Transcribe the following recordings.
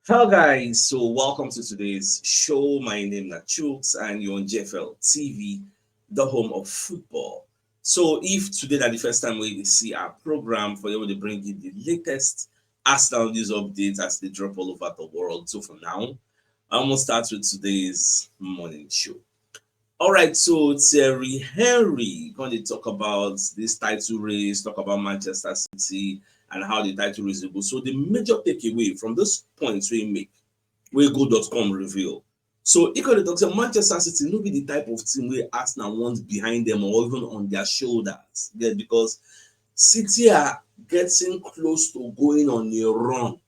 Hello guys, so welcome to today's show. My name is CHUKS and you're on JFL TV, the home of football. So if today that the first time we see our program for you to bring you the latest Arsenal news updates as they drop all over the world. So for now, I'm gonna start with today's morning show. All right, so Thierry Henry going to talk about this title race, talk about Manchester City and how the title race will go. So the major takeaway from this points we make, where go.com reveal. So he could talk say Manchester City no be the type of team where Arsenal wants behind them or even on their shoulders. Yeah, because City are getting close to going on a run.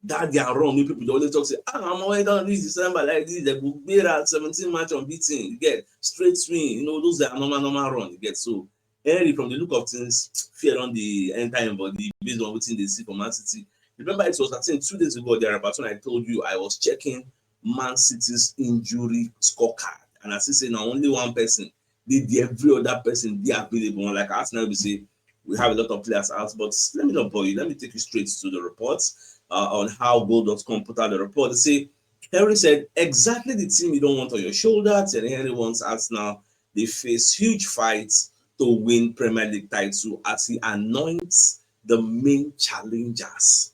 That they are wrong. People dey always talk say, I'm already done this December like this. They go beat 17 match unbeaten. You get straight swing. Those are normal run. You get so Henry from the look of things, fear on the entire body based on wetin they see for Man City. Remember, it was I think 2 days ago there about when I told you I was checking Man City's injury scorecard, and I see say now only one person did every other person dey available. Like Arsenal, we say we have a lot of players out, but let me not bore you. Let me take you straight to the reports on how Goal.com put out the report. They say Henry said exactly the team you don't want on your shoulder. Thierry Henry wants Arsenal. They face huge fights to win Premier League title as he anoints the main challengers.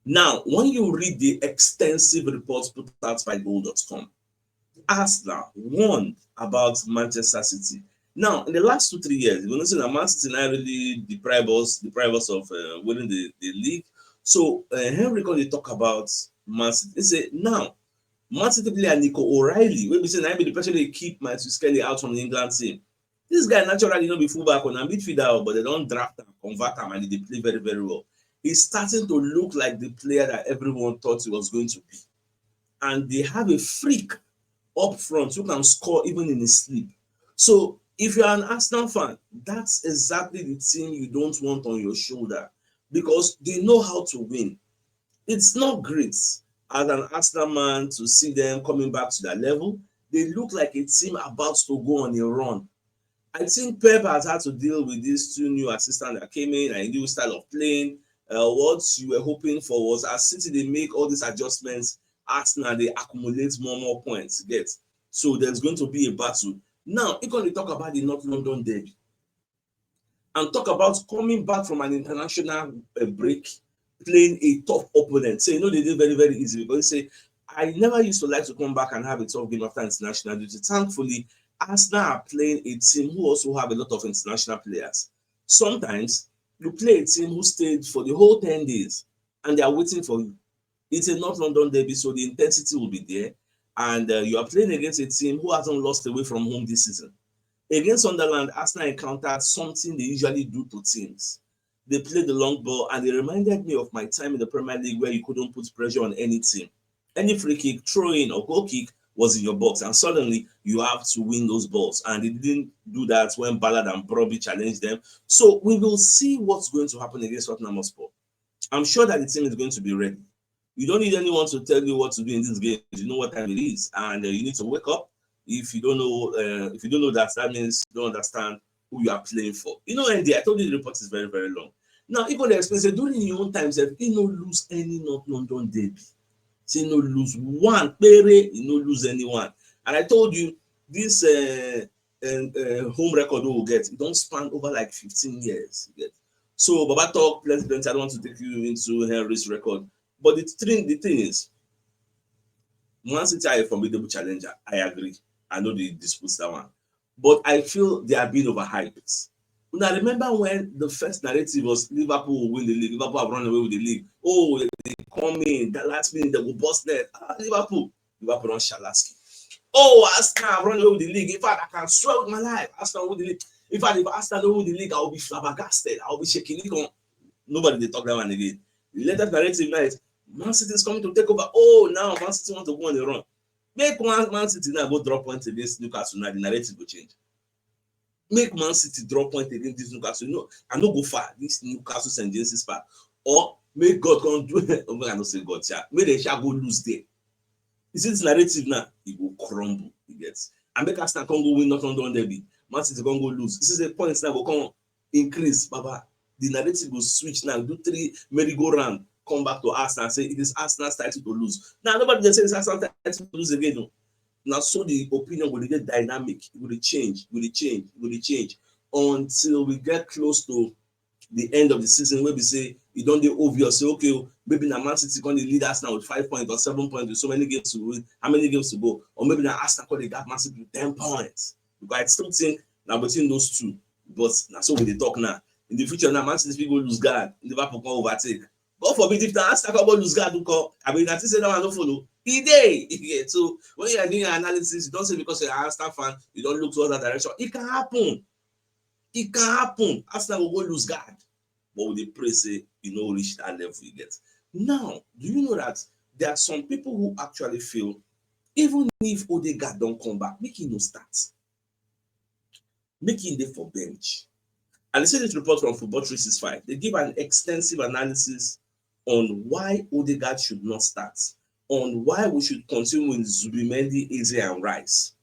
Now, when you read the extensive reports put out by Goal.com, Arsenal warned about Manchester City. Now, in the last 2-3 years, you're going to see that Man City now really deprive us of winning the league. So Henry going to talk about Man City. He say now Man City player Nico O'Reilly, wey be say na be the person they keep Matthew Skelly out from the England team. This guy naturally be fullback on a midfielder, but they don't draft him, convert him, and they play very, very well. He's starting to look like the player that everyone thought he was going to be. And they have a freak up front who can score even in his sleep. So if you're an Arsenal fan, that's exactly the team you don't want on your shoulder because they know how to win. It's not great as an Arsenal man to see them coming back to that level. They look like a team about to go on a run. I think Pep has had to deal with these two new assistants that came in and a new style of playing. What you were hoping for was as City they make all these adjustments, Arsenal they accumulate more points. Get so there's going to be a battle. Now, if we talk about the North London derby and talk about coming back from an international break, playing a tough opponent. So they did very, very easy because they say I never used to like to come back and have a tough game after international duty. Thankfully, Arsenal are playing a team who also have a lot of international players. Sometimes you play a team who stayed for the whole 10 days and they are waiting for you. It's a North London derby, so the intensity will be there. And you are playing against a team who hasn't lost away from home this season. Against Sunderland, Arsenal encountered something they usually do to teams. They played the long ball, and they reminded me of my time in the Premier League where you couldn't put pressure on any team. Any free kick, throw in, or goal kick was in your box, and suddenly you have to win those balls. And they didn't do that when Ballard and Brobbey challenged them. So we will see what's going to happen against Tottenham Hotspur. I'm sure that the team is going to be ready. You don't need anyone to tell you what to do in this game. You know what time it is, and you need to wake up. If you don't know that, that means you don't understand who you are playing for. Andy, I told you the report is very, very long. Now, even the explain say during your own times, if you no lose any North London derby, say no lose one, you no lose anyone. And I told you this home record we will get, it don't span over like 15 years. So Baba talk plenty. I don't want to take you into Henry's record, but the thing is, Man City are a formidable challenger. I agree. I know they dispute that one, but I feel they are being overhyped. Now remember when the first narrative was Liverpool will win the league, Liverpool have run away with the league. Oh, they come in the last minute, they will bust net. Liverpool on Shalaski. Oh, Arsenal have run away with the league. In fact, I can swear with my life, Arsenal win the league. In fact, if Arsenal don't win the league, I will be flabbergasted. I will be shaking. Nobody they talk that one again. The latest narrative now is Man City is coming to take over. Oh, now Man City want to go on the run. Make Man City now go drop points against Newcastle. Now the narrative will change. Make Man City drop point against this Newcastle. I no go far. This Newcastle St. James's Park. Or make God come do it. I don't say God. Make they shall go lose there. You see this narrative now, it will crumble. It gets. And make Arsenal come go win North London derby. Man City come go lose. This is the points now go come increase. Baba, the narrative will switch now. Do 3 merry-go-round. come back to Arsenal and say it is Arsenal's title to lose. Now nobody dey say it's Arsenal's title to lose again. No. Now so the opinion will get dynamic, it will change, until we get close to the end of the season where we say e don dey obvious say okay maybe na Man City come dey lead Arsenal with 5 points or 7 points with so many games to win, how many games to go, or maybe na Arsenal come dey gap Man City with 10 points, because I still think na between those two, but na so we dey talk now. In the future now Man City fit go lose guard, Liverpool come overtake. God forbid if na Arsenal come lose guard nko, abi na think say that one no follow. E dey. So when you are doing your analysis, you don't say because you're an Arsenal fan you don't look towards that direction. It can happen. It can happen. Arsenal will go lose guard, but we dey pray say you no reach that level you get. Now, do you know that there are some people who actually feel even if Odegaard don't come back, make him no start, make him dey for bench. And I see this report from Football 365. They give an extensive analysis on why Odegaard should not start, on why we should continue with Zubimendi, Eze, and Rice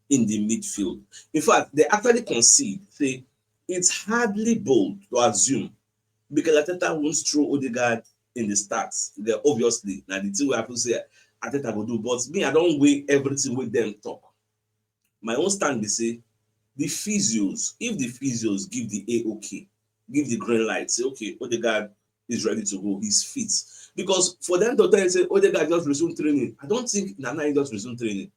in the midfield. In fact, they actually concede, say it's hardly bold to assume because Arteta won't throw Odegaard in the starts. They're obviously now the thing we have to say Arteta will do, but me, I don't weigh everything with them talk. My own stand is say the physios, if the physios give the A-OK, give the green light, say okay, Odegaard is ready to go, he's fit. Because for them to tell you say Odegaard just resume training, I don't think Nana just resume training.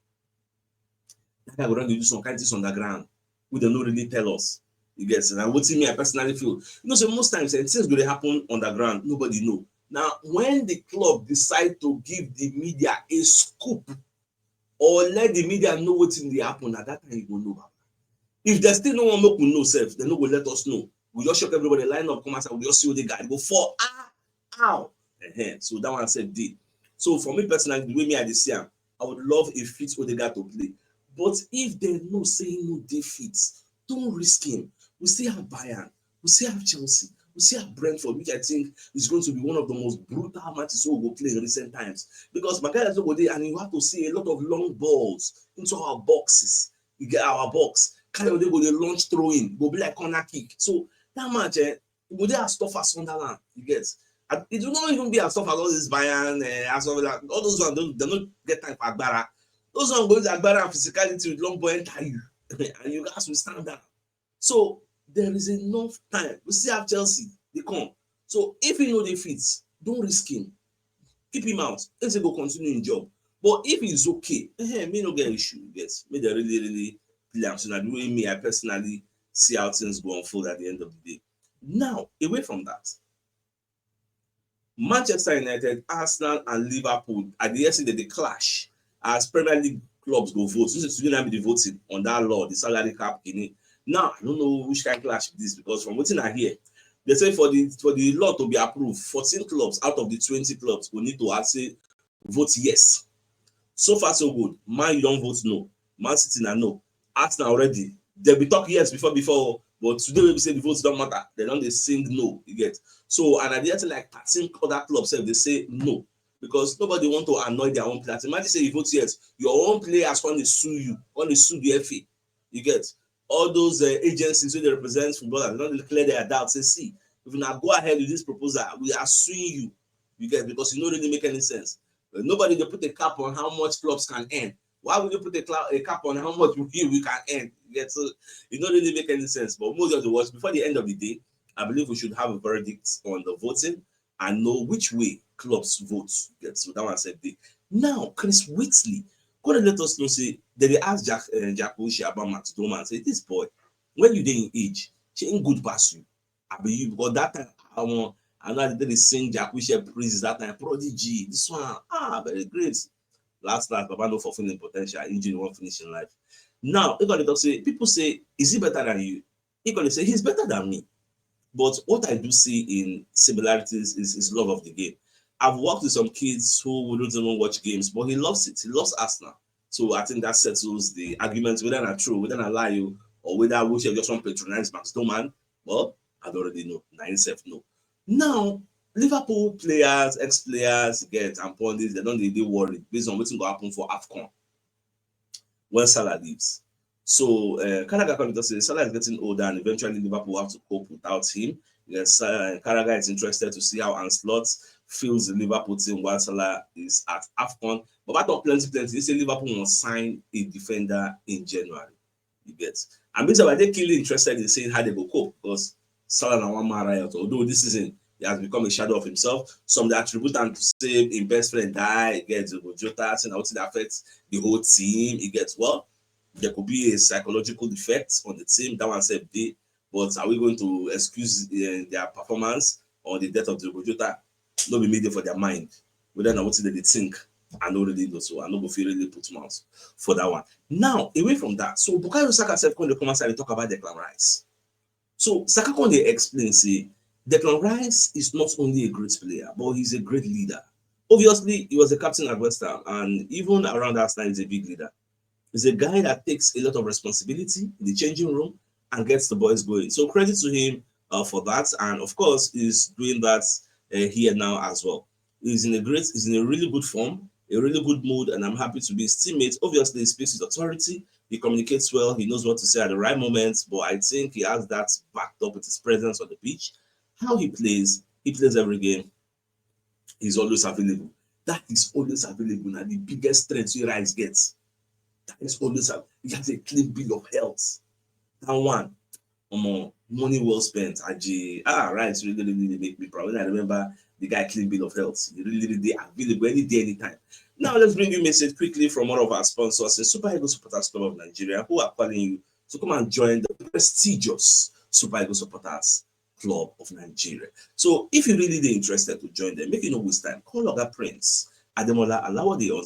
That guy will run to do some kind of things on the ground, who they don't really tell us. You get it? And what me I personally feel, so most times things will happen on the ground, nobody know. Now, when the club decide to give the media a scoop or let the media know what's in the happen, at that time you will know. If there's still no one make we know self, they no go let us know. We just shock everybody, line up, come outside, we just see the guy go for ow. So that one said did. So for me personally, the way me I see him, I would love a fit Odegaard to play. But if they no say no defeat, don't risk him. We still have Bayern, we still have Chelsea, we still have Brentford, which I think is going to be one of the most brutal matches we will play in recent times. Because my guys go there and you have to see a lot of long balls into our boxes. You get our box. Kyle they go the launch throw in, go be like corner kick. So that match, go there as tough as Sunderland. You get it will not even be as tough as all this Bayern, as well like all those ones they don't get time for Agbara. Those ones go to Agbara and physicality with long ball enter you, and you guys will stand down. So there is enough time. We still have Chelsea, they come. So if you know the fits, don't risk him. Keep him out. Let's go continue in job. But if he's okay, me no get issue. Yes, me they really play. So now the way me, I personally see how things go unfold at the end of the day. Now, away from that, Manchester United, Arsenal, and Liverpool at the yesterday they clash as Premier League clubs go vote. So today now be the voting on that law, the salary cap in it. Now I don't know which kind of clash it is because from what I hear, they say for the law to be approved, 14 clubs out of the 20 clubs will need to actually vote yes. So far so good. Man, you don't vote no. Man City na no. Arsenal already. They be talk yes before, but today we say the votes don't matter. They don't they sing no. You get so and at the end like 13 other clubs they say no because nobody want to annoy their own players. Imagine say you vote yes, your own players want to sue you, want to sue the FA. You get all those agencies who they represent footballers, they don't clear their doubts. Say, see, if you now go ahead with this proposal, we are suing you. You get because it don't really make any sense. But nobody they put a cap on how much clubs can earn. Why would you put a cap on how much we can earn? You get so it don't really make any sense. But most of the words before the end of the day, I believe we should have a verdict on the voting and know which way clubs vote. You get so that one said day. Now, Chris Whitley. God let us know say they ask Jack Wilshere about Max Doman say this boy when you dey in age she ain't good pass you. I be you because that time I know they sing Jack Wilshere praises that time prodigy this one very great. Last Baba no fulfilling potential injury won't finish in life. Now if I talk say people say is he better than you? He gonna say he's better than me. But what I do see in similarities is his love of the game. I've worked with some kids who wouldn't even watch games, but he loves it. He loves Arsenal. So I think that settles the argument whether not true, whether not lie you, or whether we should just want to patronize Max Doman. Well, I don't already know. Himself no. Now, Liverpool players, ex-players, get and pundits, they don't really worry based on what's going to happen for AFCON when Salah leaves. So, Canada says Salah is getting older and eventually Liverpool will have to cope without him. Yes, Carragher is interested to see how Ancelotti feels the Liverpool team while Salah is at AFCON. But about of plenty. They say Liverpool will sign a defender in January. You get. And basically, they clearly interested in seeing how they go cope because Salah and one man riot. Although this season he has become a shadow of himself, some they attribute him to say his best friend die. He gets Jota, saying how it affects the whole team. He gets well. There could be a psychological effect on the team. That one said they. But are we going to excuse their performance or the death of the Jota? No be media for their mind. Whether or what they think, I know really do so. I know go feel really put mouth for that one. Now, away from that, so Bukayo Saka said when they come outside and talk about Declan Rice. So Saka when they explain, say Declan Rice is not only a great player, but he's a great leader. Obviously, he was a captain at West Ham, and even around that time, he's a big leader. He's a guy that takes a lot of responsibility in the changing room and gets the boys going. So credit to him for that, and of course, he's doing that here now as well. He's in a really good form, a really good mood, and I'm happy to be his teammate. Obviously, he speaks with authority, he communicates well, he knows what to say at the right moments, but I think he has that backed up with his presence on the pitch. How he plays every game, he's always available. That is always available. Now, the biggest strength Rice gets. That is always he has a clean bill of health. That one, money well spent. Right, really make me proud. When I remember the guy clean bill of health, he really available any day, anytime. Now let's bring you a message quickly from one of our sponsors, the Super Eagles Supporters Club of Nigeria, who are calling you to come and join the prestigious Super Eagles Supporters Club of Nigeria. So if you're really interested to join them, make it no waste time. Call Oga Prince Ademola Alawade on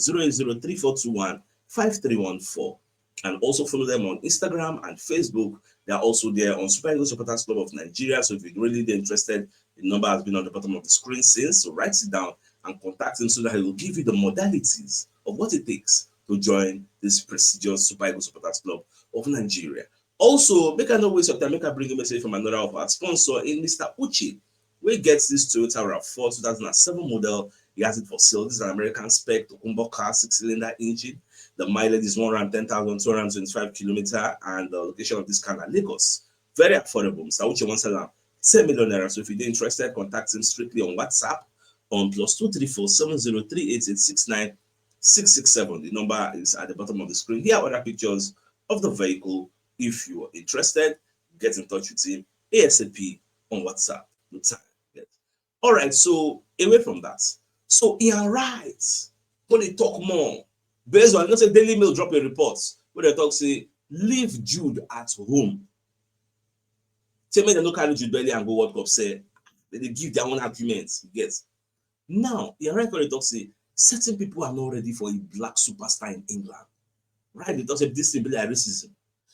08034215314 and also follow them on Instagram and Facebook. They are also there on Super Eagles Supporters Club of Nigeria. So if you're really interested, the number has been on the bottom of the screen since. So write it down and contact him so that he will give you the modalities of what it takes to join this prestigious Super Eagles Supporters Club of Nigeria. Also, make I not waste your time, make I bring a message from another of our sponsor in Mr. Uchi, where gets this Toyota RAV4 2007 model. He has it for sale. This is an American spec Tokumbo car, 6-cylinder engine. The mileage is 110,225 kilometers, and the location of this car is Lagos. Very affordable. Mr. Uchi wants to 10 million naira. So if you're interested, contact him strictly on WhatsApp on +234 7038869667. The number is at the bottom of the screen. Here are other pictures of the vehicle. If you are interested, get in touch with him ASAP on WhatsApp. No time. Yes. All right, so away from that. So Ian Wright, when they talk more, based on, let's say Daily Mail drop a report where they talk, say, leave Jude at home. Tell me they don't carry Jude Bellingham and go World Cup, say, they give their own arguments. Yes. Now, Ian Wright, when they talk, say, certain people are not ready for a black superstar in England. Right? They talk, say, this is racism.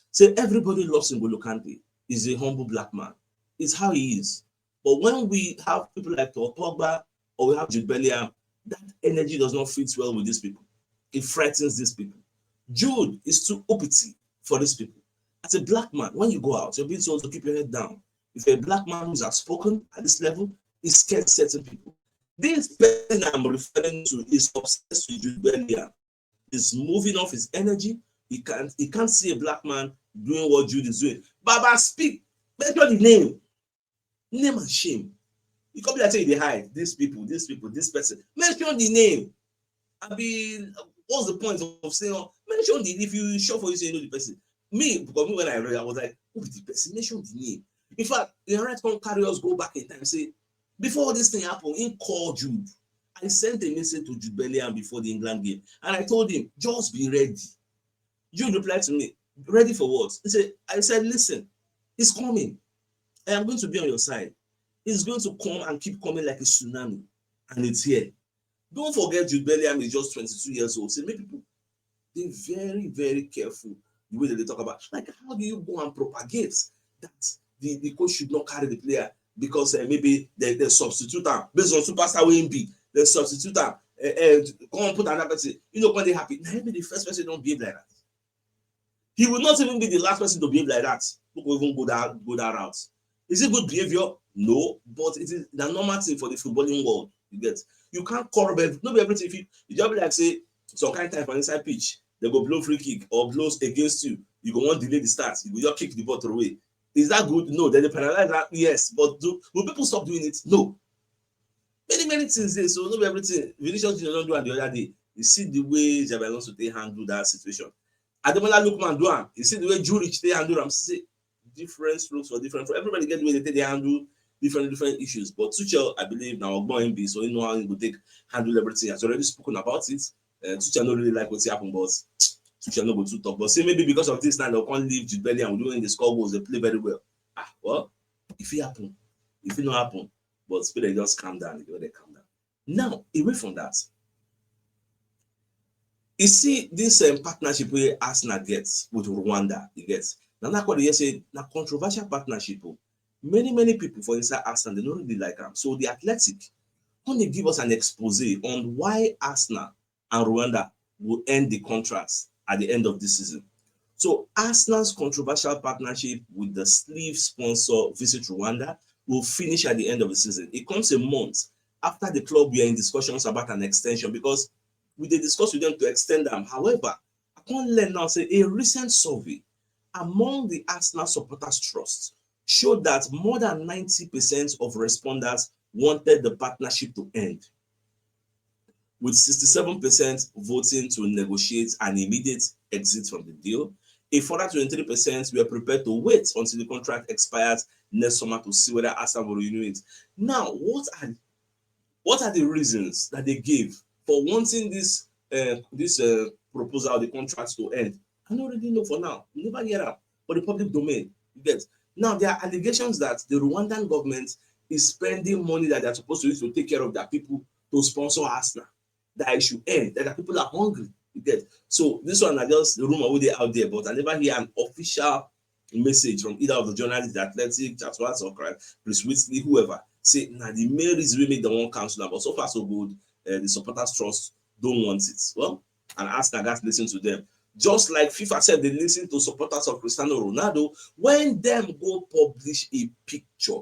Say everybody loves N'Golo Kante. He's a humble black man. It's how he is. But when we have people like Pogba or we have Jude Bellingham, that energy does not fit well with these people. It frightens these people. Jude is too uppity for these people. As a black man, when you go out, you're being told to keep your head down. If a black man who's outspoken at this level, he scares certain people. This person I'm referring to is obsessed with Jude Bellingham. He's moving off his energy. He can't see a black man doing what Jude is doing. Baba, speak. Mention the name. Name and shame. You come here and they hide. These people, this person. Mention the name. I mean, what's the point of saying, mention the, if you sure for you say you know the person. Me, because when I read, I was like, who is the person? Mention the name. In fact, the right come carry us go back in time and say, before this thing happened, he called Jude. I sent a message to Jude Bellingham before the England game, and I told him, just be ready. Jude replied to me, ready for what? I said, listen, he's coming. I am going to be on your side. He's going to come and keep coming like a tsunami. And it's here. Don't forget Jude Bellingham is just 22 years old. So many people, they're very, very careful the way that they talk about. Like, how do you go and propagate that the coach should not carry the player because maybe they substitute him based on superstar WMB. They substitute him and come and put another person. You know, when they're happy, maybe the first person don't behave like that. He will not even be the last person to behave like that. Who will even go that route. Is it good behavior? No, but it is the normal thing for the footballing world. You get. You can't correlate. Not everything. If you just be like say some kind of time for inside pitch, they go blow free kick or blows against you. You go want delay the start. You go just kick the ball away. Is that good? No. Then they penalize that? Yes. But will people stop doing it? No. Many things there. So not everything. Vinicius Junior don't do, and the other day you see the way Xabi Alonso they handle that situation. Ademola Lookman do am. You see the way Jude they handle am. See different strokes for different. For everybody get the way they handle different issues. But Tuchel, I believe now Ogbon MB, so he know how he will take handle everything. He has already spoken about it. Tuchel don't really like what's happened, but Tuchel no go too talk. But say maybe because of this now they can't leave Jude Bellingham doing the score goals. They play very well. Well, if it happen, if it not happen, but spirit just calm down. They calm down. Now, away from that, you see this partnership where Arsenal gets with Rwanda, you get. Now that's what they say. Now controversial partnership. Many people for inside Arsenal they don't really like them. So the Athletic want to give us an expose on why Arsenal and Rwanda will end the contracts at the end of this season. So Arsenal's controversial partnership with the sleeve sponsor Visit Rwanda will finish at the end of the season. It comes a month after the club were in discussions about an extension because we did discuss with them to extend them. However, I can't learn now say a recent survey among the Arsenal supporters trust showed that more than 90% of respondents wanted the partnership to end, with 67% voting to negotiate an immediate exit from the deal. A further 23% were prepared to wait until the contract expires next summer to see whether Arsenal will renew it. Now, what are the reasons that they gave for wanting this proposal, the contracts to end? I don't really know for now. We never hear that, but the public domain. You get. Now, there are allegations that the Rwandan government is spending money that they're supposed to use to take care of their people to sponsor Arsenal. That it should end, that the people are hungry. You get. So this one are just the rumor where they out there, but I never hear an official message from either of the journalists, the Athletic, CHUKS, or Chris Whitley, whoever, say now the main reason we make the one council, but so far so good. The supporters trust don't want it. Well, and Arsenal guys listen to them. Just like FIFA said, they listen to supporters of Cristiano Ronaldo when them go publish a picture,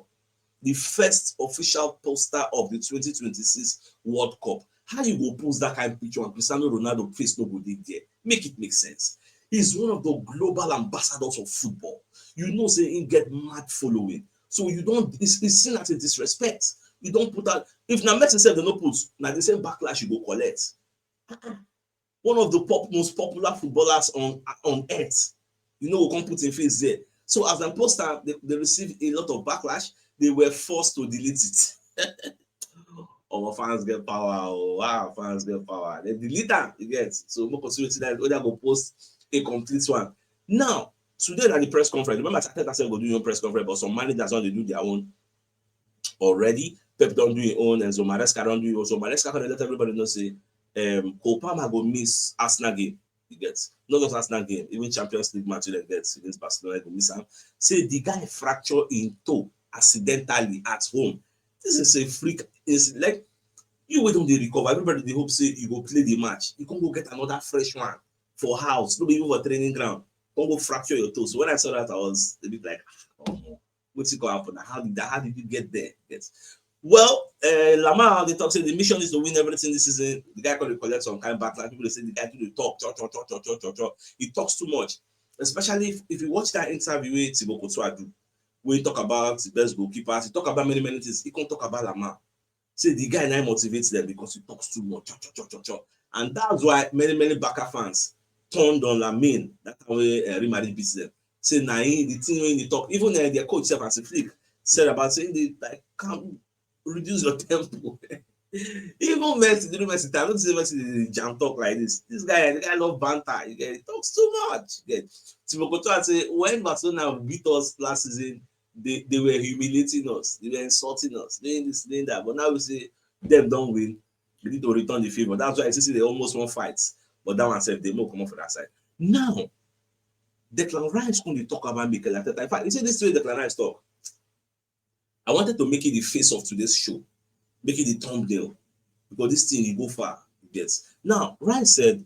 the first official poster of the 2026 World Cup. How you go post that kind of picture and Cristiano Ronaldo face no go there? Make it make sense. He's one of the global ambassadors of football. You know, say he get mad following. So you don't, it's seen as a disrespect. You don't put that. If now Messi said they no put, now the same backlash you go collect. One of the most popular footballers on earth, you know, we can't put in face there. So as a poster, they received a lot of backlash. They were forced to delete it. Our fans get power. Oh, wow, fans get power. They delete them, you get. So more consistency that they go post a complete one. Now, today at the press conference, remember Arteta said go do your press conference, but some managers want to do their own already. Pep don't do his own, and so Maresca don't do his own. So Maresca can let everybody know say Cole Palmer go miss Arsenal game. You get. Not just Arsenal game, even Champions League match they get against Barcelona go miss him. Say the guy fractured in toe accidentally at home. This is a freak. It's like you wait on the recover. Everybody they hope say you go play the match. You can go get another fresh one for house. No be even for training ground. Don't go fracture your toe. So when I saw that, I was a bit like, oh, what's it going to happen? How did you get there? Yes. Well, Lamar, they talk say the mission is to win everything this season. The guy could collect some kind of backlash. People they say the guy do the talk. He talks too much. Especially if you watch that interview with Thibaut Courtois do, where he talk about the best goalkeepers, he talk about many things. He can't talk about Lamar. Say the guy now motivates them because he talks too much. And that's why many Barca fans turned on Lamine. That's how Real Madrid beats them. Say now the thing when they talk, even their coach self as a flick said about saying they like can't reduce your tempo. Even Messi, the Messi time, don't say Messi jam talk like this. The guy love banter. You get, he talks too much. You get. Thibaut Courtois say when Barcelona beat us last season, they were humiliating us, they were insulting us, doing this, doing that. But now we say them don't win, they need to return the favor. That's why I see they almost won fights. But that one said they will come off for that side. Now, Declan Rice going to talk about Mikel Arteta. In fact, you see this way Declan Rice talk. I wanted to make it the face of today's show, make it the thumbnail, because this thing you go far. Yes. Now, Rice said,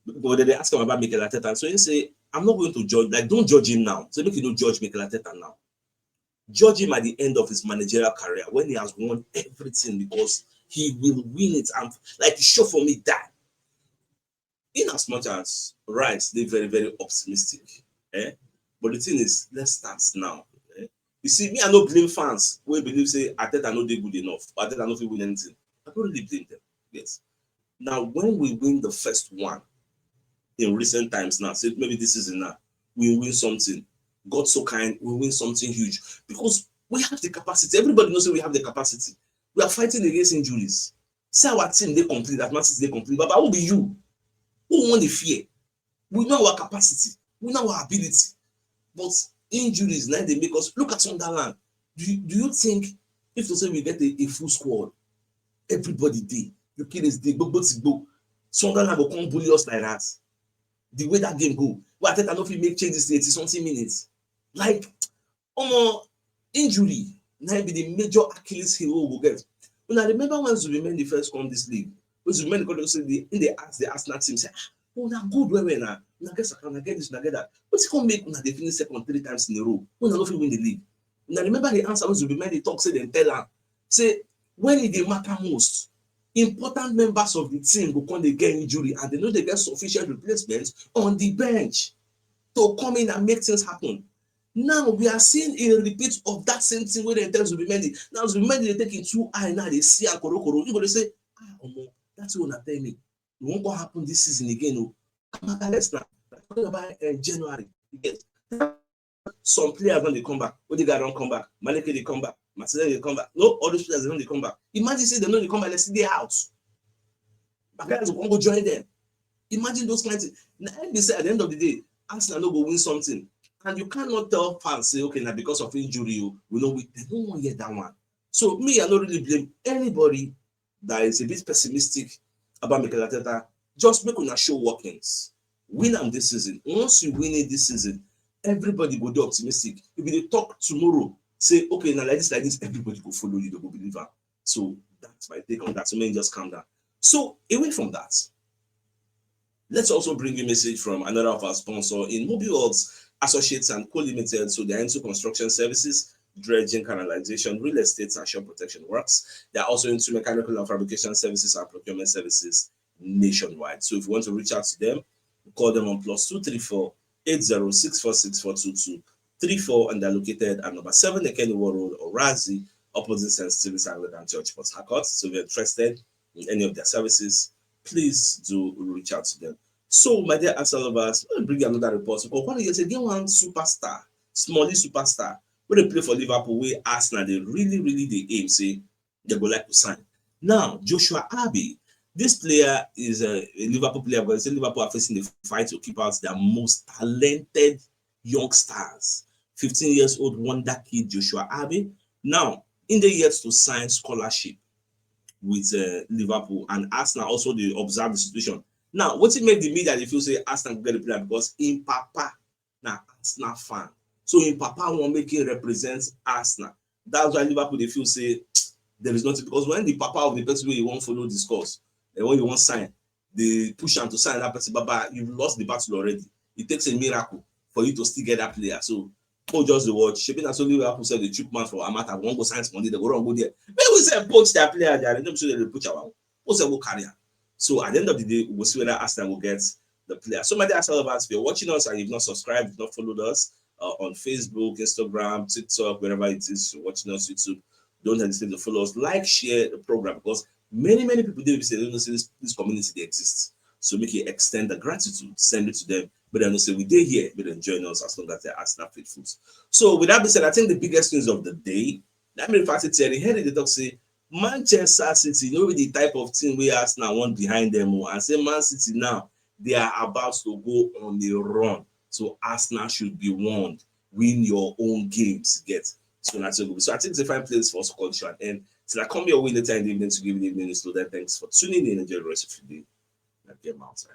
but they ask him about Mikel Arteta. So he say, I'm not going to judge, like don't judge him now. So make you don't judge Mikel Arteta now. Judge him at the end of his managerial career when he has won everything, because he will win it and like show for me that. In as much as Rice, they're very, very optimistic. But the thing is, let's start now. You see, me, I no blame fans who believe say Arteta no dey good enough, but Arteta no fit win anything. I don't really blame them. Yes. Now, when we win the first one in recent times now, say maybe this season now, we win something. God so kind, we win something huge because we have the capacity. Everybody knows that we have the capacity. We are fighting against injuries. Say our team they complete, that matches they complete. But who will be you? Who want the fear? We know our capacity. We know our ability. But injuries now they make us look at Sunderland. Do you think if to say we get a full squad, everybody dey, you kill this day, go. Sunderland will come bully us like that. The way that game go, well, I think I know if we make changes to 80 something minutes. Like, injury now be the major Achilles heel we will get. When I remember when Zubimendi first come this league, when Zubimendi come say they ask the Arsenal team, say, oh, now good where now. Now get this, now get that. But he come make una they finish second 3 times in a row. When I know if we win the league. Now remember the answer when Zubimendi talk, say then tell her, say when it dey matter most, important members of the team go come dey get injury and they know they get sufficient replacements on the bench to come in and make things happen. Now we are seeing a repeat of that same thing wey dem tell Zubimendi. Now Zubimendi dey take im 2 eye now dey see am korokoro. You go dey say, omo, that's what una tell me. It won't go happen this season again. Oh, let's now talking about January. Yes. Some players when they come back, Odegaard don't come back, Maleke they come back, Martinelli they come back. No, all those players they come back. Imagine say they know they come back, let's see their house. But guys will go join them. Imagine those kinds of things. Now, they say at the end of the day, Arsenal no go win something. And you cannot tell fans, say, okay, now because of injury, we know they don't want to get that one. So me, I don't really blame anybody that is a bit pessimistic about Mikel Arteta. Just make una show workings. Win them this season. Once you win it this season, everybody go be optimistic. If they talk tomorrow, say, okay, now like this, everybody go follow you, they go believe her. So that's my take on that. So maybe just calm down. So away from that, let's also bring a message from another of our sponsors in Midfield Associates and Co-Limited. So they're into construction services, dredging, canalization, real estate, and shore protection works. They're also into mechanical and fabrication services and procurement services nationwide. So if you want to reach out to them, call them on +234 8064642234, and they're located at number 7 Ekeniwo Road, Orazi, opposite St. Stephen's Anglican Church, Port Harcourt. So if you're interested in any of their services, please do reach out to them. So, my dear Arsenal lovers, let me bring you another report. Because one year again, one superstar, smally superstar, when they play for Liverpool, where Arsenal they really they aim, say they go like to sign. Now, Joshua Abbey, this player is a Liverpool player, but Liverpool are facing the fight to keep out their most talented young stars. 15 years old wonder kid Joshua Abbey. Now, in the years to sign scholarship with Liverpool, and Arsenal also they observe the situation. Now, what it make the media they feel say Arsenal get the player because in Papa now Arsenal fan. So in Papa won't make it represent Arsenal. That's why Liverpool they feel say there is nothing, because when the Papa of the person you won't follow this course, and when you want sign, they push him to sign that person, but you've lost the battle already. It takes a miracle for you to still get that player. So just the watch. Shaping as only Liverpool said the cheap man for Amata won't go sign Monday, they go wrong go there. Maybe we say poach their player there, and them sure they push our what's a go carrier. So at the end of the day, we'll see whether Arsenal will get the player. So my dear Arsenal lovers, if you're watching us and you've not subscribed, you've not followed us on Facebook, Instagram, TikTok, wherever it is you're watching us, YouTube, don't hesitate to follow us, like, share the program, because many people they say they don't see this community they exist. So make it extend the gratitude, send it to them. But then they say we did here, but then join us as long as they're Arsenal faithfuls. So with that being said, I think the biggest news of the day, let me fact it, I heard the talk say Manchester City, you know the type of team we Arsenal want behind them, and say Man City now they are about to go on a run. So Arsenal should be warned. Win your own games, get. So that's good. So I think it's a fine place for us to call this one. And till I come your way later in the evening to give you the evening so then thanks for tuning in and enjoy the rest of your day. Get out.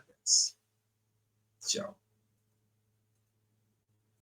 Ciao.